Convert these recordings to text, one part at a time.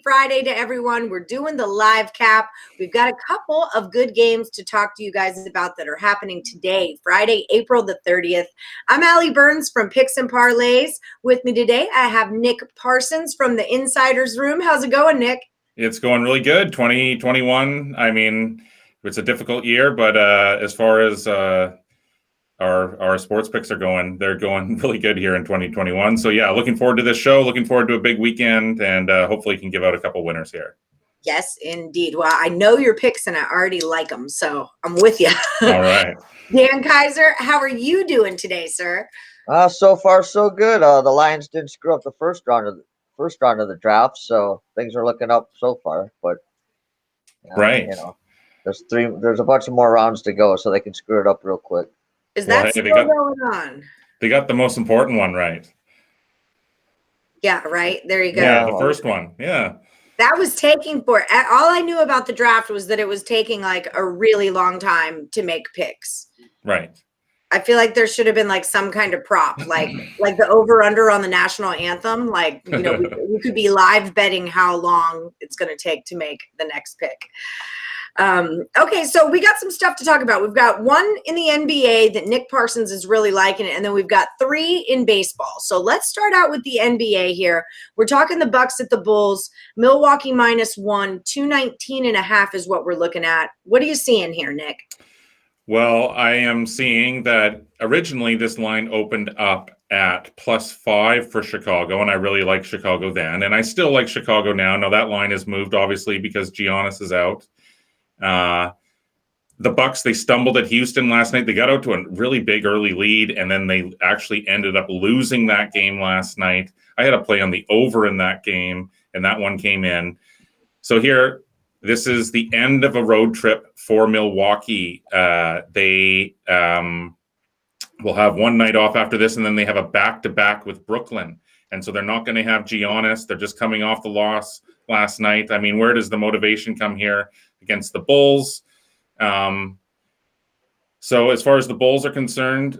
Friday to everyone. We're doing the live cap. We've got a couple of good games to talk to you guys about that are happening today, Friday, April the 30th. I'm Allie Burns from Picks and Parlays. With me today, I have Nick Parsons from the Insiders Room. How's it going, Nick? It's going really good. 2021. I mean, it's a difficult year, but as far as our sports picks are going, they're going really good here in 2021. So yeah, looking forward to this show. Looking forward to a big weekend, and hopefully can give out a couple winners here. Yes, indeed. Well, I know your picks, and I already like them, so I'm with you. All right. Dan Kaiser, how are you doing today, sir? So far so good. The Lions didn't screw up the first round of the draft, so things are looking up so far. But right, there's a bunch of more rounds to go, so they can screw it up real quick. Is that still going on? They got the most important one right. Yeah, right. There you go. Yeah, the first one. Yeah. That was taking all I knew about the draft was that it was taking like a really long time to make picks. Right. I feel like there should have been like some kind of prop, like the over under on the national anthem. Like, you know, we could be live betting how long it's going to take to make the next pick. Okay, so we got some stuff to talk about. We've got one in the NBA that Nick Parsons is really liking it, and then we've got three in baseball. So let's start out with the NBA here. We're talking the Bucks at the Bulls. Milwaukee -1, 219.5 is what we're looking at. What are you seeing here, Nick? Well, I am seeing that originally this line opened up at +5 for Chicago, and I really liked Chicago then, and I still like Chicago now. Now that line has moved, obviously, because Giannis is out. The Bucks, they stumbled at Houston last night. They got out to a really big early lead, and then they actually ended up losing that game last night. I had a play on the over in that game, and that one came in. So here, this is the end of a road trip for Milwaukee. They will have one night off after this, and then they have a back-to-back with Brooklyn. And so they're not going to have Giannis. They're just coming off the loss last night. I mean, where does the motivation come here against the Bulls? So as far as the Bulls are concerned,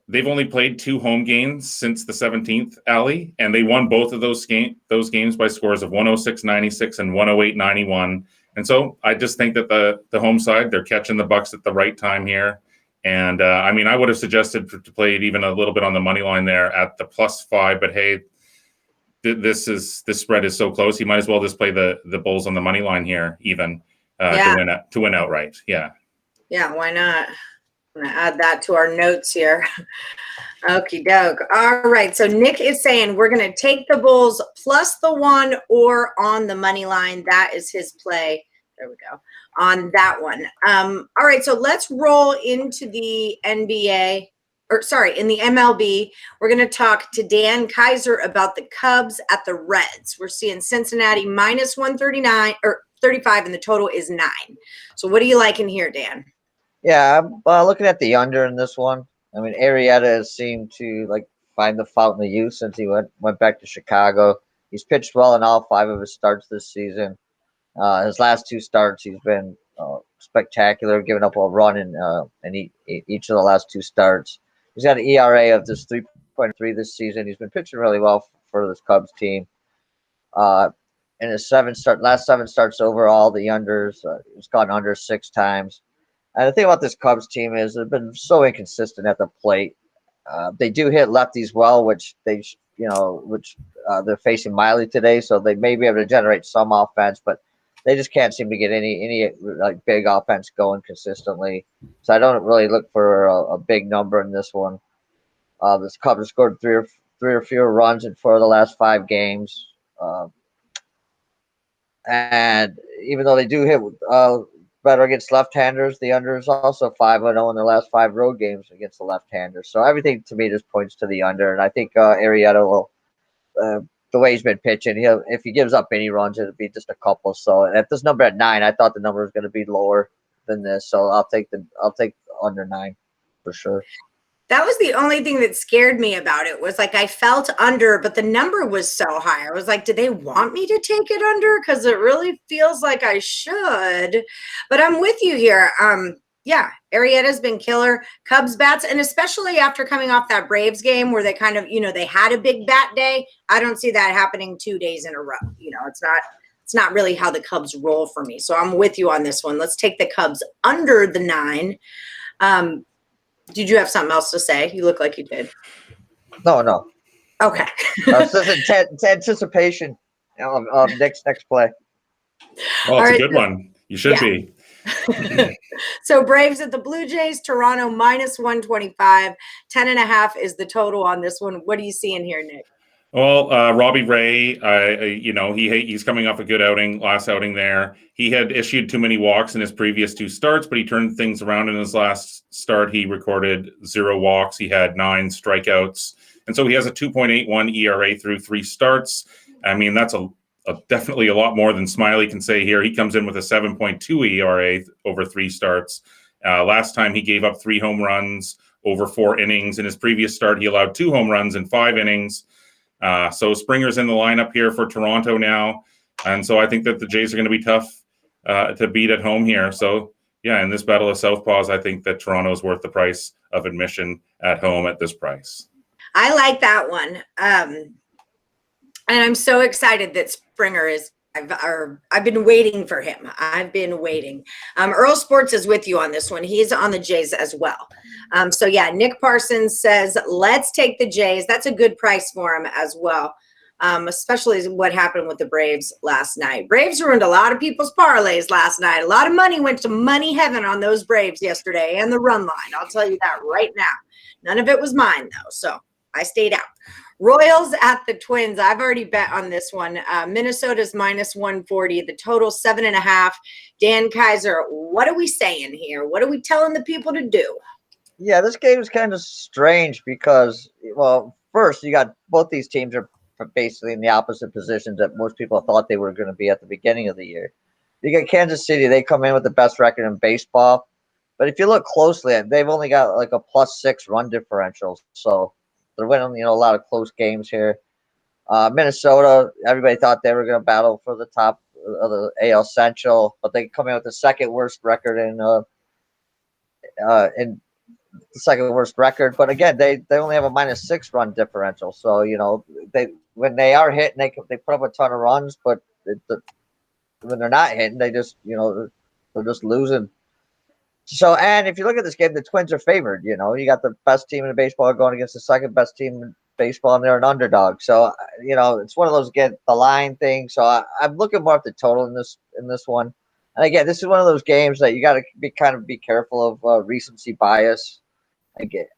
they've only played 2 home games since the 17th, Allie, and they won both of those games by scores of 106-96 and 108-91. And so I just think that the home side, they're catching the Bucks at the right time here. And I mean, I would have suggested to play it even a little bit on the money line there at the +5, but hey, this spread is so close. You might as well just play the Bulls on the money line here, even to win outright. Yeah. Yeah, why not? I'm going to add that to our notes here. Okie doke. All right. So Nick is saying we're going to take the Bulls +1 or on the money line. That is his play. There we go. On that one. All right. So let's roll into the NBA. In the MLB. We're going to talk to Dan Kaiser about the Cubs at the Reds. We're seeing Cincinnati -139 or 35, and the total is 9. So what are you liking here, Dan? Yeah, I'm looking at the under in this one. I mean, Arrieta has seemed to find the fountain of youth since he went back to Chicago. He's pitched well in all 5 of his starts this season. His last 2 starts, he's been spectacular, giving up a run in each of the last 2 starts. He's got an ERA of just 3.3 this season. He's been pitching really well for this Cubs team. In his last 7 starts overall, the unders, he's gone under 6 times. And the thing about this Cubs team is they've been so inconsistent at the plate. They do hit lefties well, which they're facing Miley today, so they may be able to generate some offense, but they just can't seem to get any big offense going consistently. So I don't really look for a big number in this one. This Cubs have scored three or fewer runs in 4 of the last 5 games. And even though they do hit better against left-handers, the under is also 5-0 in their last 5 road games against the left-handers. So everything to me just points to the under. And I think Arrieta will, the way he's been pitching, if he gives up any runs, it'll be just a couple. So at this number at 9, I thought the number was going to be lower than this. So I'll take under 9 for sure. That was the only thing that scared me about it was I felt under, but the number was so high. I was like, do they want me to take it under? Because it really feels like I should. But I'm with you here. Yeah, Arrieta's been killer. Cubs bats, and especially after coming off that Braves game where they kind of, they had a big bat day. I don't see that happening 2 days in a row. It's not it's not really how the Cubs roll for me. So I'm with you on this one. Let's take the Cubs under the 9. Did you have something else to say? You look like you did. No. Okay. It's just anticipation of next play. Well, it's a good one. You should be. So Braves at the Blue Jays, Toronto -125, 10.5 is the total on this one. What are you seeing here, Nick? Well, Robbie Ray, he's coming off a good last outing there. He had issued too many walks in his previous 2 starts, but he turned things around in his last start. He recorded 0 walks. He had 9 strikeouts. And so he has a 2.81 ERA through 3 starts. I mean, that's definitely a lot more than Smiley can say here. He comes in with a 7.2 ERA over 3 starts. Last time he gave up 3 home runs over 4 innings. In his previous start, he allowed 2 home runs in 5 innings. So Springer's in the lineup here for Toronto now. And so I think that the Jays are going to be tough to beat at home here. So, yeah, in this battle of southpaws, I think that Toronto is worth the price of admission at home at this price. I like that one. And I'm so excited that Springer is I've been waiting for him. I've been waiting. Earl Sports is with you on this one. He's on the Jays as well. So yeah, Nick Parsons says, let's take the Jays. That's a good price for him as well. Especially what happened with the Braves last night. Braves ruined a lot of people's parlays last night. A lot of money went to money heaven on those Braves yesterday and the run line. I'll tell you that right now. None of it was mine though. So I stayed out. Royals at the Twins. I've already bet on this one. Minnesota's -140. The total 7.5. Dan Kaiser, what are we saying here? What are we telling the people to do? Yeah, this game is kind of strange because, well, first you got both these teams are basically in the opposite positions that most people thought they were going to be at the beginning of the year. You got Kansas City. They come in with the best record in baseball. But if you look closely, they've only got like a +6 run differential. So they're winning, a lot of close games here. Minnesota, everybody thought they were going to battle for the top of the AL Central, but they come in with the second worst record in the second worst record. But again, they only have a -6 run differential. So when they are hitting, they put up a ton of runs, but when they're not hitting, they just they're just losing. So, and if you look at this game, the Twins are favored. You got the best team in baseball going against the second best team in baseball, and they're an underdog. So, it's one of those the line thing. So, I'm looking more at the total in this one. And again, this is one of those games that you got to be careful of recency bias. Again,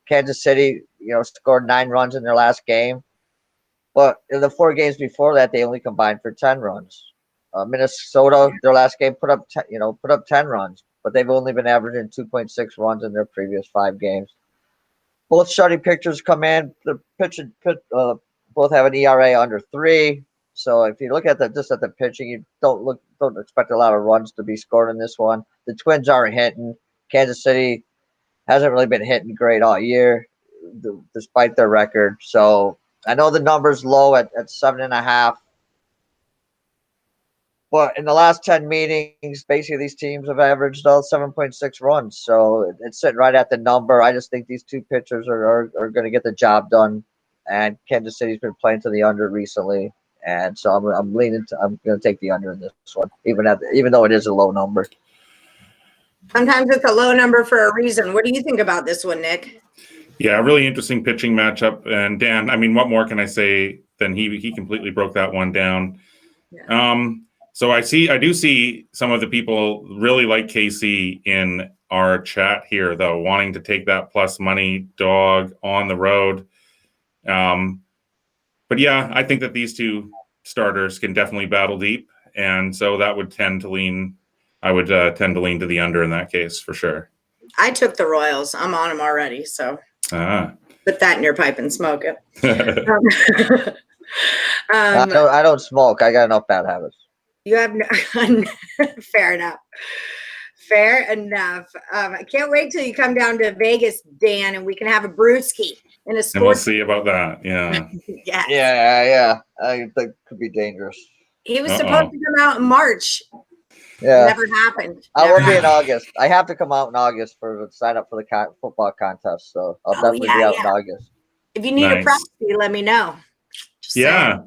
Kansas City, scored 9 runs in their last game, but in the 4 games before that, they only combined for 10 runs. Minnesota, their last game put up 10 runs. But they've only been averaging 2.6 runs in their previous 5 games. Both starting pitchers come in. The both have an ERA under 3. So if you look at just at the pitching, you don't expect a lot of runs to be scored in this one. The Twins aren't hitting. Kansas City hasn't really been hitting great all year, despite their record. So I know the number's low at 7.5. But in the last 10 meetings, basically these teams have averaged 7.6 runs. So it's sitting right at the number. I just think these 2 pitchers are going to get the job done. And Kansas City's been playing to the under recently. And so I'm going to take the under in this one, even though it is a low number. Sometimes it's a low number for a reason. What do you think about this one, Nick? Yeah, really interesting pitching matchup. And Dan, I mean, what more can I say than he completely broke that one down. Yeah. So I do see some of the people really like KC in our chat here, though, wanting to take that plus money dog on the road. But yeah, I think that these 2 starters can definitely battle deep, and so that would tend to lean. I would tend to lean to the under in that case for sure. I took the Royals. I'm on them already, so put that in your pipe and smoke it. I don't smoke. I got enough bad habits. You have fair enough. Fair enough. I can't wait till you come down to Vegas, Dan, and we can have a brewski in a sports. And we'll see about that. Yeah. Yes. Yeah. I think it could be dangerous. He was supposed to come out in March. Yeah. Never happened. I will be in August. I have to come out in August for sign up for the football contest. So I'll definitely be out in August. If you need a proxy, let me know. Just Yeah.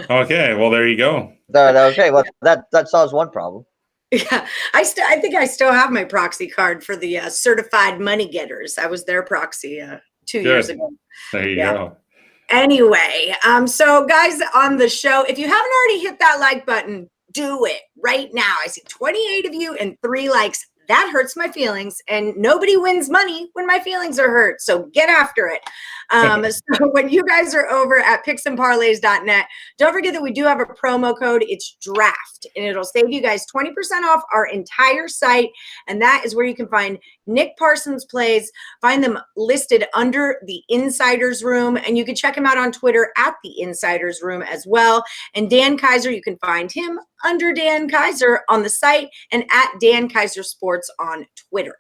Okay. Well, there you go. Okay, well that solves one problem. Yeah, I think I still have my proxy card for the certified money getters. I was their proxy 2 years Good. ago. There you Yeah. go. Anyway, so guys on the show, if you haven't already hit that like button, do it right now. I see 28 of you and 3 likes. That hurts my feelings, and nobody wins money when my feelings are hurt. So get after it. So when you guys are over at picksandparlays.net, don't forget that we do have a promo code. It's DRAFT, and it'll save you guys 20% off our entire site. And that is where you can find Nick Parsons plays. Find them listed under the Insiders Room, and you can check him out on Twitter at the Insiders Room as well. And Dan Kaiser, you can find him under Dan Kaiser on the site and at Dan Kaiser Sports on Twitter.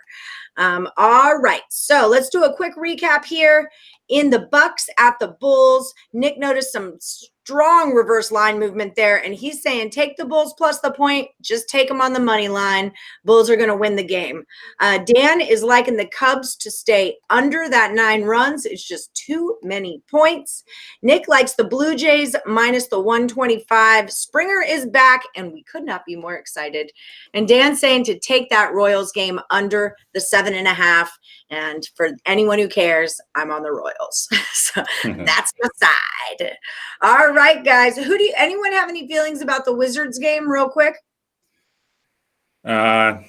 All right, so let's do a quick recap here. In the Bucks at the Bulls, Nick noticed some strong reverse line movement there, and he's saying take the Bulls plus the point, just take them on the money line. Bulls are going to win the game. Dan is liking the Cubs to stay under that 9 runs. It's just too many points. Nick likes the Blue Jays minus the 125. Springer is back, and we could not be more excited. And Dan's saying to take that Royals game under the 7.5. And for anyone who cares, I'm on the Royals. So that's the side. All right, guys. Anyone have any feelings about the Wizards game real quick?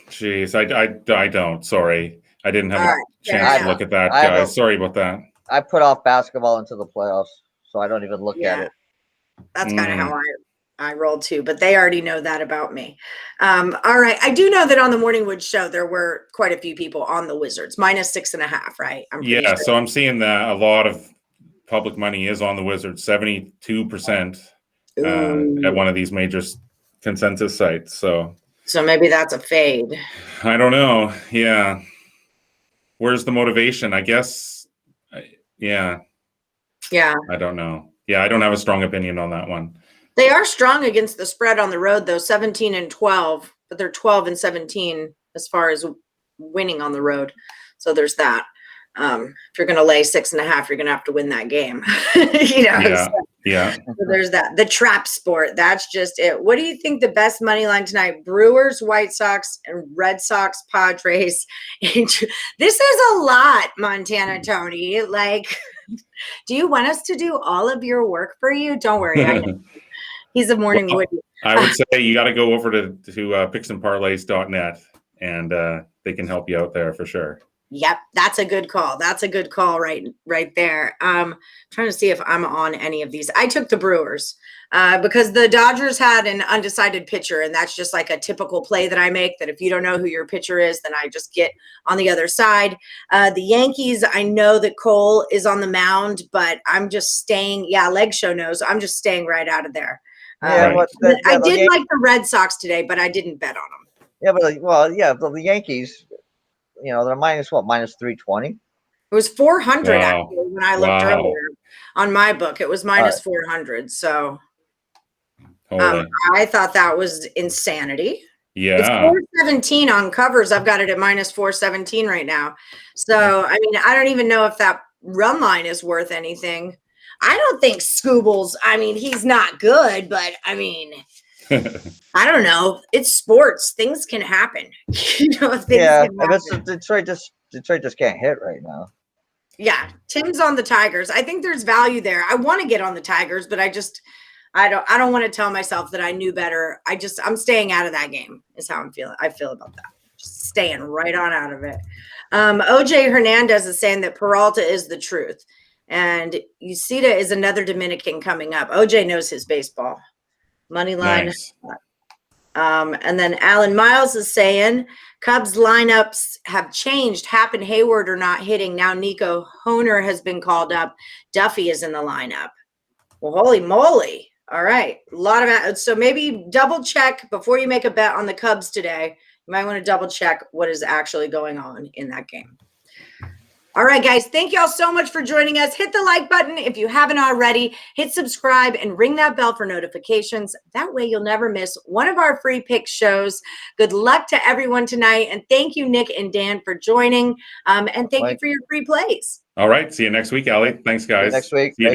Geez, I don't. Sorry. I didn't have a chance to look at that, I guys. Sorry about that. I put off basketball into the playoffs, so I don't even look at it. That's kind of how I rolled too, but they already know that about me. All right. I do know that on the Morningwood show, there were quite a few people on the Wizards, minus 6.5, right? Yeah, sure. So I'm seeing that a lot of public money is on the Wizards, 72% at one of these major consensus sites. So maybe that's a fade. I don't know. Yeah. Where's the motivation? I guess. Yeah. I don't know. Yeah, I don't have a strong opinion on that one. They are strong against the spread on the road, though, 17-12, but they're 12-17 as far as winning on the road. So there's that. If you're going to lay 6.5, you're going to have to win that game. Yeah. So there's that. The trap sport. That's just it. What do you think the best money line tonight? Brewers, White Sox, and Red Sox, Padres. This is a lot, Montana Tony. Like, do you want us to do all of your work for you? Don't worry. I know. He's a morning wood. I would say you got to go over to picksandparlays.net, and they can help you out there for sure. Yep, that's a good call. That's a good call right there. Trying to see if I'm on any of these. I took the Brewers because the Dodgers had an undecided pitcher, and that's just like a typical play that I make, that if you don't know who your pitcher is, then I just get on the other side. The Yankees, I know that Cole is on the mound, but I'm just staying. Yeah, Leg Show knows. I'm just staying right out of there. I did like the Red Sox today, but I didn't bet on them. Yeah, but the Yankees, they're minus 320. It was 400 actually when I looked earlier on my book. It was minus 400. So I thought that was insanity. Yeah. It's 417 on covers. I've got it at minus 417 right now. So, I mean, I don't even know if that run line is worth anything. I don't think Scoobles, he's not good, but I don't know. It's sports. Things can happen. Detroit just can't hit right now. Yeah, Tim's on the Tigers. I think there's value there. I want to get on the Tigers, but I don't want to tell myself that I knew better. I'm staying out of that game is how I feel about that. Just staying right on out of it. OJ Hernandez is saying that Peralta is the truth. And Uceda is another Dominican coming up. OJ knows his baseball. Money line. Nice. And then Alan Miles is saying Cubs lineups have changed. Happen Hayward are not hitting. Now Nico Hoerner has been called up. Duffy is in the lineup. Well, holy moly. All right. A lot of so maybe double check before you make a bet on the Cubs today. You might want to double check what is actually going on in that game. All right, guys, thank you all so much for joining us. Hit the like button if you haven't already. Hit subscribe and ring that bell for notifications. That way you'll never miss one of our free pick shows. Good luck to everyone tonight. And thank you, Nick and Dan, for joining. And thank you for your free plays. All right. See you next week, Allie. Thanks, guys. See you next week. See you, Dan.